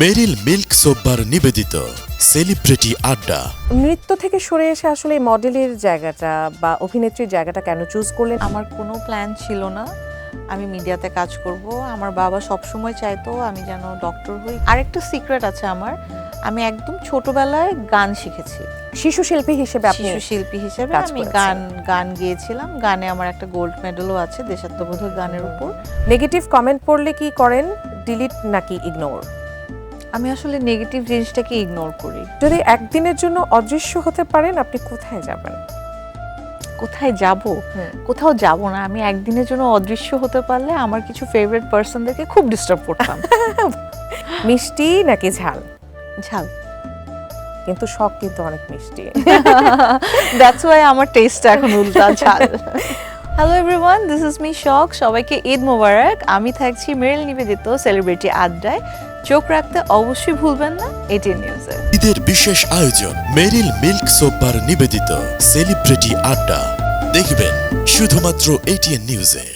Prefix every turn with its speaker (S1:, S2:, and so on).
S1: মেরিল milk সোপবার নিবেদিত celebrity আড্ডা।
S2: নৃত্য থেকে সরে এসে আসলে মডেলের জায়গাটা বা অভিনেত্রীর জায়গাটা কেন চুজ করলেন?
S3: আমার কোনো প্ল্যান ছিল না আমি মিডিয়াতে কাজ করব। আমার বাবা সবসময় চাইতো আমি যেন ডক্টর হই। আরেকটা সিক্রেট আছে আমার, আমি একদম ছোটবেলায় গান শিখেছি।
S2: শিশু শিল্পী হিসেবে
S3: শিশু শিল্পী হিসেবে আমি গান গেয়েছিলাম। গানে আমার একটা গোল্ড মেডেলও আছে দেশাত্মবোধক গানের উপর।
S2: নেগেটিভ কমেন্ট পড়লে কি করেন, ডিলিট নাকি ইগনোর?
S3: আমি আসলে নেগেটিভ জিনিসটাকে ইগনোর করি।
S2: যদি একদিনের জন্য অদৃশ্য হতে পারেন আপনি কোথায় যাবেন?
S3: কোথায় যাব? কোথাও যাব না। আমি একদিনের জন্য অদৃশ্য হতে পারলে আমার কিছু ফেভারিট পার্সনদেরকে খুব ডিস্টার্ব করতাম।
S2: মিষ্টি নাকি ঝাল?
S3: ঝাল।
S2: কিন্তু শখ কিন্তু অনেক মিষ্টি।
S3: দ্যাটস ওয়াই আমার টেস্টটা এখন উল্টা ঝাল। Hello everyone, this is me শখ। সবাইকে ঈদ মোবারক। আমি থাকছি মেরিল নিবেদিত সেলিব্রিটি আড্ডায়। চোখ রাখতে অবশ্যই ভুলবেন না এটিএন নিউজে।
S1: ঈদের বিশেষ আয়োজন মেরিল মিল্ক সোপবার নিবেদিত সেলিব্রিটি আড্ডা দেখবেন শুধুমাত্র এটিএন নিউজে।